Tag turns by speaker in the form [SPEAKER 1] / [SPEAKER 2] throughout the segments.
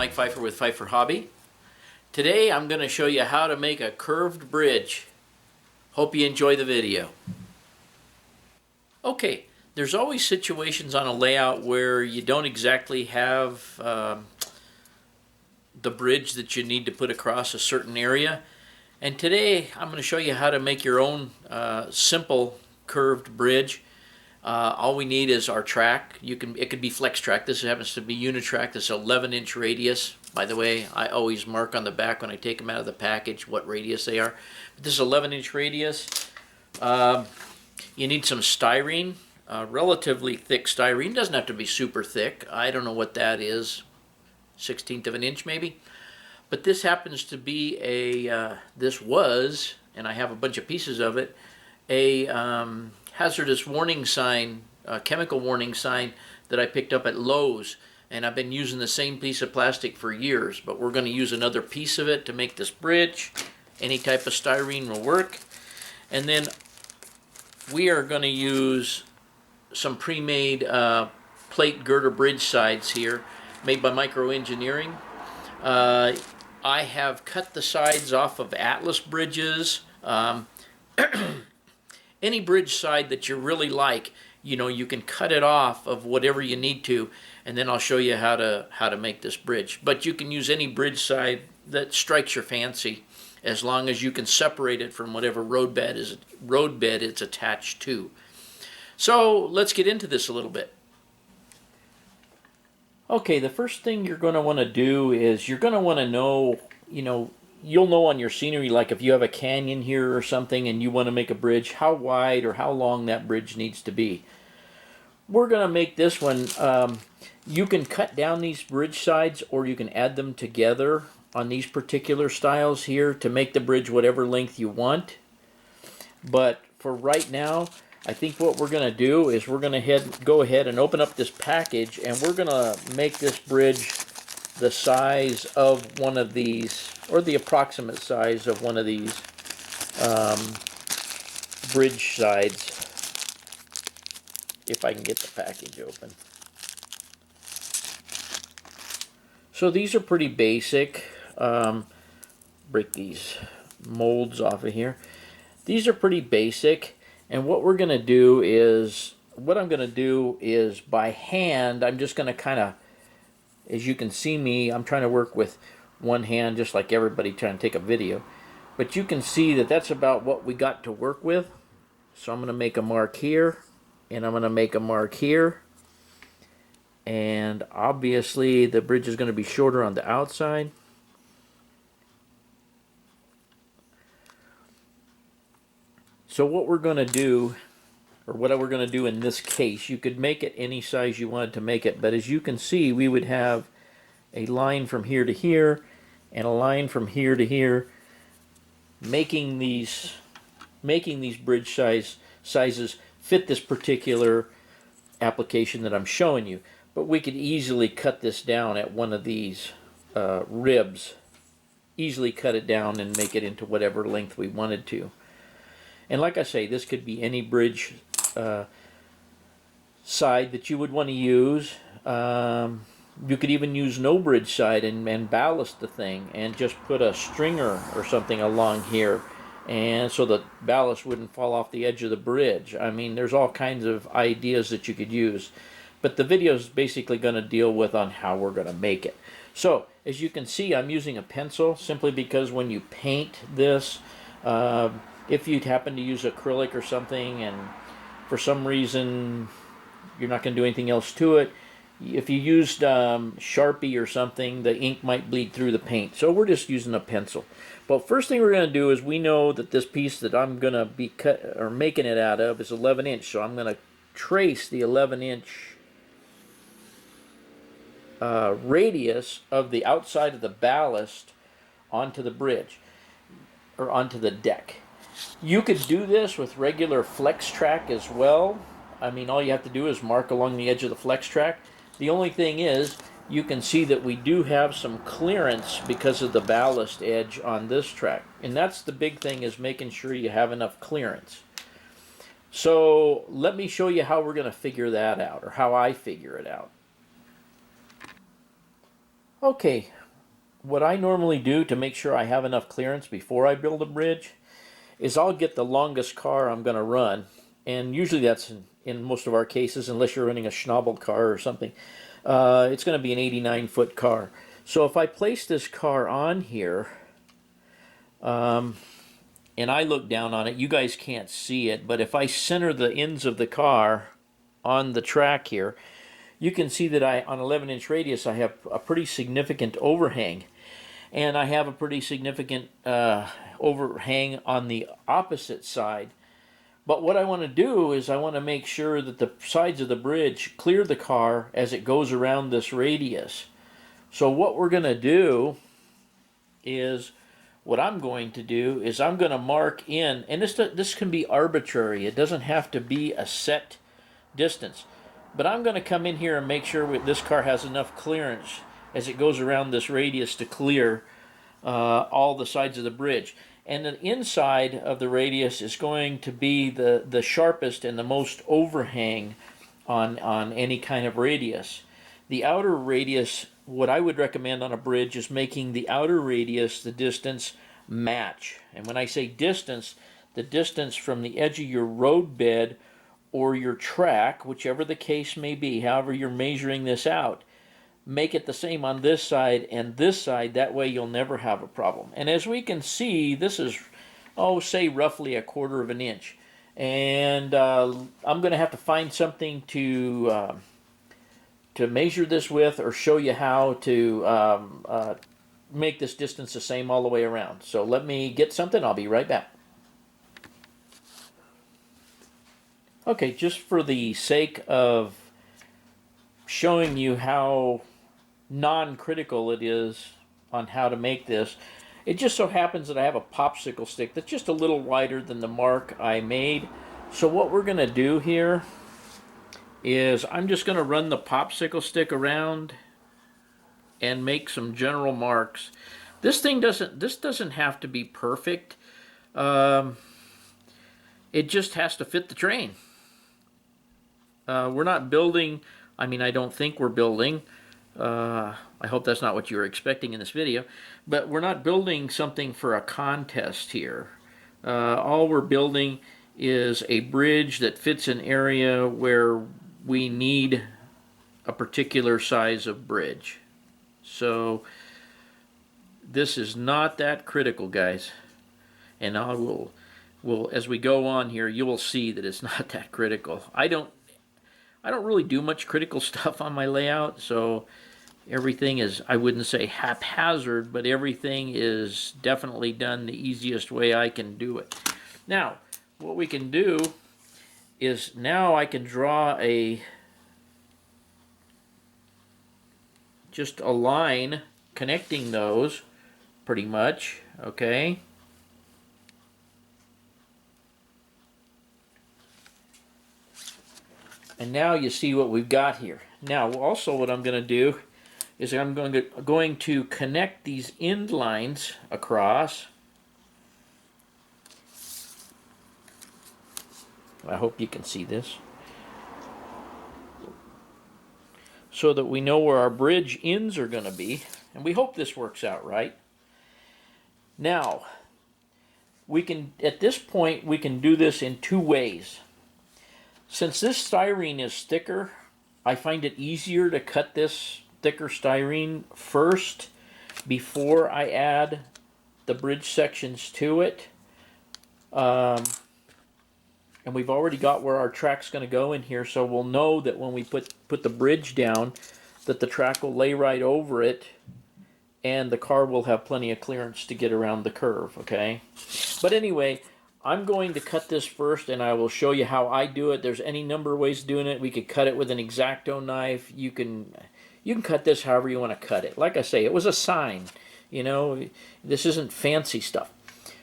[SPEAKER 1] Mike Pfeiffer with Pfeiffer Hobby. Today I'm going to show you how to make a curved bridge. Hope you enjoy the video. Okay, there's always situations on a layout where you don't exactly have the bridge that you need to put across a certain area. And today I'm going to show you how to make your own simple curved bridge. All we need is our track. It could be flex track. This happens to be Unitrack. This is 11-inch radius. By the way, I always mark on the back when I take them out of the package what radius they are. But this is 11-inch radius. You need some styrene, relatively thick styrene. Doesn't have to be super thick. I don't know what that is, 1/16 of an inch maybe. But this happens to be this was, and I have a bunch of pieces of it, a hazardous warning sign, chemical warning sign that I picked up at Lowe's. And I've been using the same piece of plastic for years, but we're going to use another piece of it to make this bridge. Any type of styrene will work. And then we are going to use some pre-made plate girder bridge sides here, made by Micro Engineering. I have cut the sides off of Atlas bridges. Any bridge side that you really like, you can cut it off of whatever you need to, and then I'll show you how to make this bridge. But you can use any bridge side that strikes your fancy, as long as you can separate it from whatever roadbed it's attached to. So let's get into this a little bit. Okay, the first thing you're going to want to do is you're going to want to know, you'll know on your scenery, like if you have a canyon here or something and you want to make a bridge, how wide or how long that bridge needs to be. We're going to make this one, you can cut down these bridge sides or you can add them together on these particular styles here to make the bridge whatever length you want. But for right now, I think what we're going to do is we're going to go ahead and open up this package, and we're going to make this bridge the size of one of these, or the approximate size of one of these bridge sides, if I can get the package open. So these are pretty basic. Break these molds off of here. These are pretty basic, and what we're going to do is, by hand, I'm just going to kind of, as you can see me, I'm trying to work with one hand just like everybody trying to take a video. But you can see that that's about what we got to work with. So I'm going to make a mark here, and I'm going to make a mark here. And obviously the bridge is going to be shorter on the outside. So what we're going to do, or what we're going to do in this case, you could make it any size you wanted to make it, but as you can see, we would have a line from here to here and a line from here to here, making these bridge sizes fit this particular application that I'm showing you. But we could easily cut this down at one of these ribs, easily cut it down and make it into whatever length we wanted to. And like I say, this could be any bridge side that you would want to use. You could even use no bridge side and ballast the thing and just put a stringer or something along here, and so the ballast wouldn't fall off the edge of the bridge. I mean, there's all kinds of ideas that you could use, but the video is basically going to deal with on how we're going to make it. So as you can see, I'm using a pencil simply because when you paint this, if you happen to use acrylic or something and for some reason you're not going to do anything else to it, if you used Sharpie or something, the ink might bleed through the paint. So we're just using a pencil. But first thing we're going to do is, we know that this piece that I'm going to be making it out of is 11-inch. So I'm going to trace the 11-inch radius of the outside of the ballast onto the bridge, or onto the deck. You could do this with regular flex track as well. I mean, all you have to do is mark along the edge of the flex track. The only thing is, you can see that we do have some clearance because of the ballast edge on this track. And that's the big thing, is making sure you have enough clearance. So let me show you how we're going to figure that out, or how I figure it out. Okay, what I normally do to make sure I have enough clearance before I build a bridge is I'll get the longest car I'm going to run, and usually that's in most of our cases, unless you're running a Schnabel car or something, it's going to be an 89-foot car. So if I place this car on here, and I look down on it, you guys can't see it, but if I center the ends of the car on the track here, you can see that on 11-inch radius I have a pretty significant overhang, and I have a pretty significant overhang on the opposite side. But what I want to do is I want to make sure that the sides of the bridge clear the car as it goes around this radius. So what we're going to do is, what I'm going to do is I'm going to mark in, and this can be arbitrary. It doesn't have to be a set distance. But I'm going to come in here and make sure this car has enough clearance as it goes around this radius to clear all the sides of the bridge. And the inside of the radius is going to be the sharpest and the most overhang on any kind of radius. The outer radius, what I would recommend on a bridge is making the outer radius, the distance, match. And when I say distance, the distance from the edge of your road bed or your track, whichever the case may be, however you're measuring this out, make it the same on this side and this side. That way you'll never have a problem. And as we can see, this is, say roughly 1/4 of an inch. And I'm going to have to find something to measure this with, or show you how to make this distance the same all the way around. So let me get something. I'll be right back. Okay, just for the sake of showing you how non-critical it is on how to make this, it just so happens that I have a popsicle stick that's just a little wider than the mark I made. So what we're going to do here is I'm just going to run the popsicle stick around and make some general marks. This doesn't have to be perfect. It just has to fit the train. We're not building, I don't think we're building, I hope that's not what you were expecting in this video, but we're not building something for a contest here. All we're building is a bridge that fits an area where we need a particular size of bridge. So this is not that critical, guys. And I will as we go on here, you will see that it's not that critical. I don't really do much critical stuff on my layout, so everything is, I wouldn't say haphazard, but everything is definitely done the easiest way I can do it. Now, what we can do is now I can draw just a line connecting those, pretty much, okay? And now you see what we've got here. Now, also what I'm going to do is I'm going to connect these end lines across. I hope you can see this. So that we know where our bridge ends are going to be. And we hope this works out right. Now, at this point, we can do this in two ways. Since this styrene is thicker, I find it easier to cut this thicker styrene first before I add the bridge sections to it. And we've already got where our track's going to go in here, so we'll know that when we put the bridge down, that the track will lay right over it, and the car will have plenty of clearance to get around the curve, okay? But anyway, I'm going to cut this first, and I will show you how I do it. There's any number of ways of doing it. We could cut it with an X-Acto knife. You can cut this however you want to cut it. Like I say, it was a sign. You know, this isn't fancy stuff.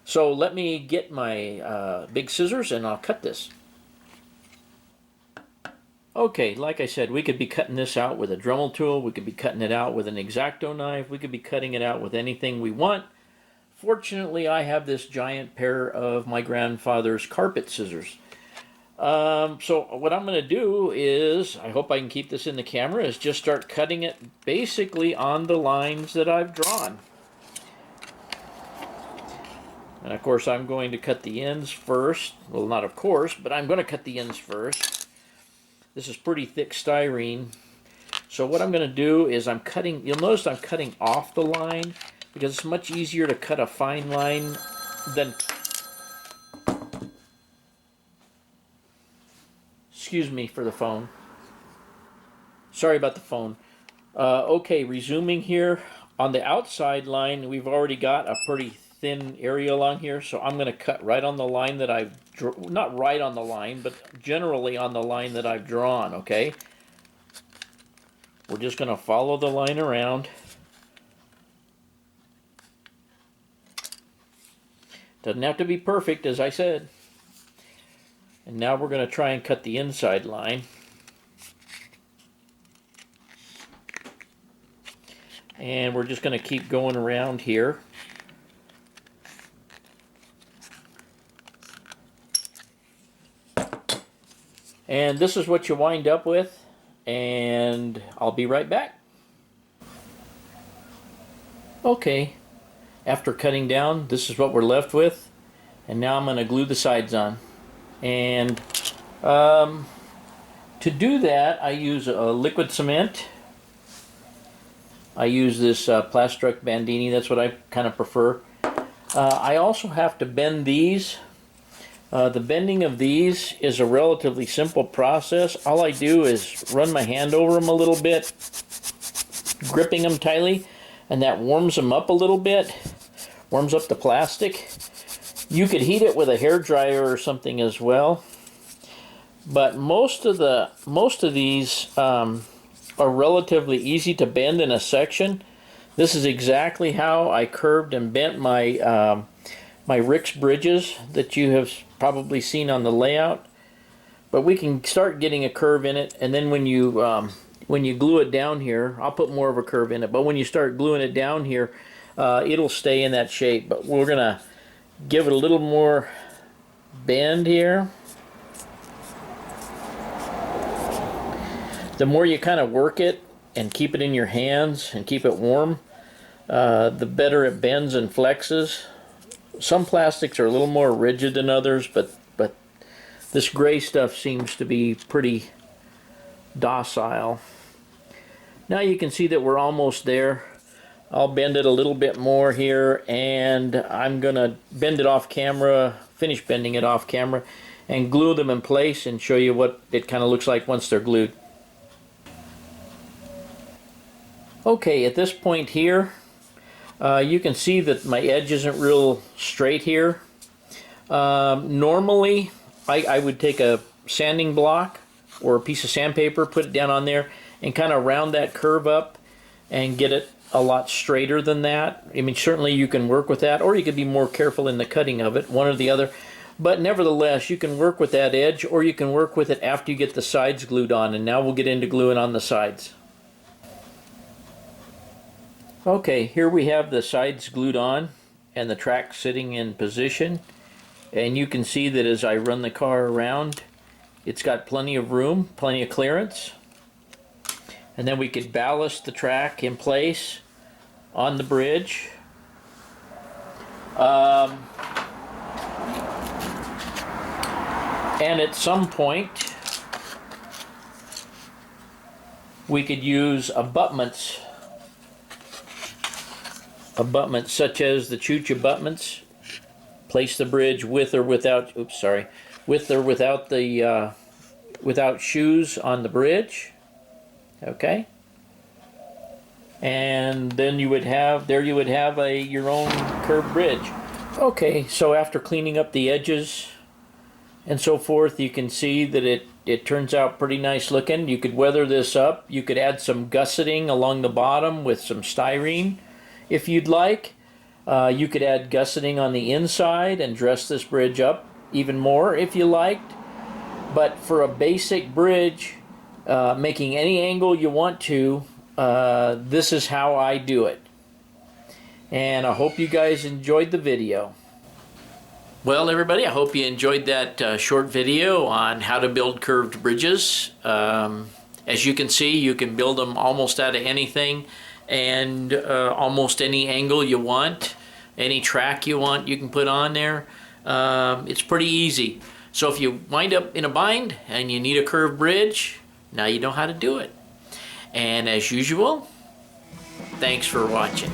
[SPEAKER 1] So let me get my big scissors, and I'll cut this. Okay, like I said, we could be cutting this out with a Dremel tool. We could be cutting it out with an X-Acto knife. We could be cutting it out with anything we want. Fortunately, I have this giant pair of my grandfather's carpet scissors. So what I'm going to do is, I hope I can keep this in the camera, is just start cutting it basically on the lines that I've drawn. And of course I'm going to cut the ends first. Well, not of course, but I'm going to cut the ends first. This is pretty thick styrene. So what I'm going to do is I'm cutting, you'll notice I'm cutting off the line because it's much easier to cut a fine line than, excuse me for the phone. Sorry about the phone. Okay, resuming here. On the outside line, we've already got a pretty thin area along here, so I'm going to cut right on the line that I've not right on the line, but generally on the line that I've drawn, okay? We're just going to follow the line around. Doesn't have to be perfect, as I said. And now we're going to try and cut the inside line. And we're just going to keep going around here. And this is what you wind up with. And I'll be right back. Okay, after cutting down, this is what we're left with. And now I'm going to glue the sides on. And to do that, I use a liquid cement. I use this Plastruct Bandini, that's what I kind of prefer. I also have to bend these. The bending of these is a relatively simple process. All I do is run my hand over them a little bit, gripping them tightly, and that warms them up a little bit, warms up the plastic. You could heat it with a hair dryer or something as well. But most of these are relatively easy to bend in a section. This is exactly how I curved and bent my my Rix bridges that you have probably seen on the layout. But we can start getting a curve in it, and then when you glue it down here, I'll put more of a curve in it, but when you start gluing it down here, it'll stay in that shape. But we're gonna give it a little more bend here. The more you kind of work it and keep it in your hands and keep it warm, the better it bends and flexes. Some plastics are a little more rigid than others, but this gray stuff seems to be pretty docile. Now you can see that we're almost there. I'll bend it a little bit more here, and I'm gonna bend it off camera, finish bending it off camera, and glue them in place and show you what it kind of looks like once they're glued. Okay, at this point here, you can see that my edge isn't real straight here. Normally, I would take a sanding block or a piece of sandpaper, put it down on there, and kind of round that curve up and get it a lot straighter than that. I mean, certainly you can work with that, or you could be more careful in the cutting of it, one or the other. But nevertheless, you can work with that edge, or you can work with it after you get the sides glued on. And now we'll get into gluing on the sides. Okay, here we have the sides glued on and the track sitting in position. And you can see that as I run the car around, it's got plenty of room, plenty of clearance. And then we could ballast the track in place on the bridge. And at some point, we could use abutments such as the chooch abutments. Place the bridge with or without, with or without the without shoes on the bridge. Okay, and then you would have your own curved bridge. Okay, so after cleaning up the edges and so forth, you can see that it turns out pretty nice looking. You could weather this up. You could add some gusseting along the bottom with some styrene if you'd like. You could add gusseting on the inside and dress this bridge up even more if you liked. But for a basic bridge, making any angle you want to, this is how I do it. And I hope you guys enjoyed the video. Well, everybody, I hope you enjoyed that short video on how to build curved bridges. As you can see, you can build them almost out of anything and almost any angle you want. Any track you want, you can put on there. It's pretty easy. So if you wind up in a bind and you need a curved bridge, now you know how to do it. And as usual, thanks for watching.